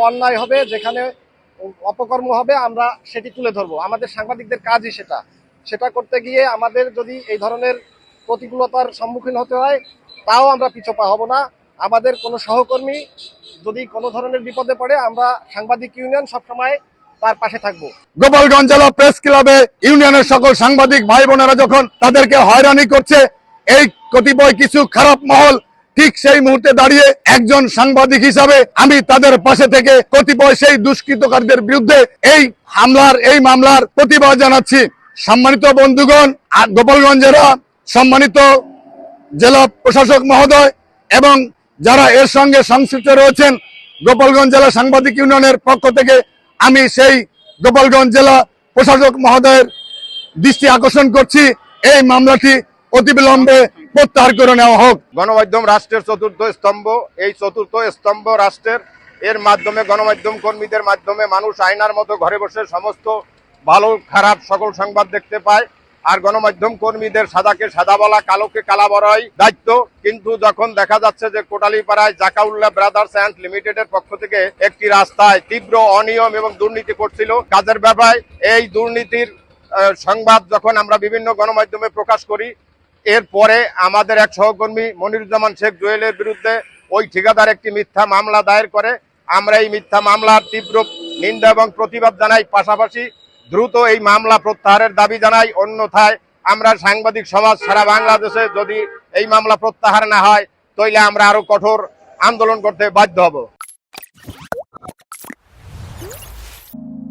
অন্যায় হবে, যেখানে অপকর্ম হবে, আমরা সেটি তুলে ধরবো। আমাদের সাংবাদিকদের কাজই সেটা করতে গিয়ে আমাদের যদি এই ধরনের প্রতিকূলতার সম্মুখীন হতে হয়, তাও আমরা পিছপা হব না। আমাদের কোনো সহকর্মী যদি কোনো ধরনের বিপদে পড়ে, আমরা সাংবাদিক ইউনিয়ন সবসময় তার পাশে থাকবো। গোপালগঞ্জ জেলা প্রেস ক্লাবে ইউনিয়নের সকল সাংবাদিক ভাই বোনেরা যখন তাদেরকে হয়রানি করছে এই কতিপয় কিছু খারাপ মহল, ঠিক সেই মুহূর্তে দাঁড়িয়ে একজন সাংবাদিক হিসাবে আমি তাদের পাশে থেকে কতিপয় সেই দুষ্কৃতকারীদের বিরুদ্ধে এই মামলার প্রতিবাদ জানাচ্ছি। সম্মানিত বন্ধুগণ, গোপালগঞ্জের সম্মানিত জেলা প্রশাসক মহোদয় এবং যারা এর সঙ্গে সংশ্লিষ্ট রয়েছেন, গোপালগঞ্জ জেলা সাংবাদিক ইউনিয়নের পক্ষ থেকে আমি সেই গোপালগঞ্জ জেলা প্রশাসক মহোদয়ের দৃষ্টি আকর্ষণ করছি, এই মামলাটি অতিবিলম্বে প্রত্যাহার করে নেওয়া হোক। গণমাধ্যম রাষ্ট্রের চতুর্থ স্তম্ভ। এই চতুর্থ স্তম্ভ রাষ্ট্রের এর মাধ্যমে গণমাধ্যম কর্মীদের মাধ্যমে মানুষ আয়নার মতো ঘরে বসে সমস্ত ভালো খারাপ সকল সংবাদ দেখতে পায়। আর গণমাধ্যম কর্মীদের সাদাকে সাদা বলা, কালোকে কালা বলাই দায়িত্ব। কিন্তু যখন দেখা যাচ্ছে যে কোটালীপাড়ায় জাকাউল্লাহ ব্রাদার্স অ্যান্ড লিমিটেডের পক্ষ থেকে একটি রাস্তায় তীব্র অনিয়ম এবং দুর্নীতি করছিল, কাজের ব্যাপারে এই দুর্নীতির সংবাদ যখন আমরা বিভিন্ন গণমাধ্যমে প্রকাশ করি, এরপরে আমাদের এক সহকর্মী মনিরুজ্জামান শেখ জুয়েলের বিরুদ্ধে ওই ঠিকাদার একটি মিথ্যা মামলা দায়ের করে। আমরা এই মিথ্যা মামলার তীব্র নিন্দা এবং প্রতিবাদ জানাই, পাশাপাশি দ্রুত এই মামলা প্রত্যাহারের দাবি জানাই। অন্যথায় আমরা সাংবাদিক সমাজ সারা বাংলাদেশে যদি এই মামলা প্রত্যাহার না হয়, তাহলে আমরা আরো কঠোর আন্দোলন করতে বাধ্য হব।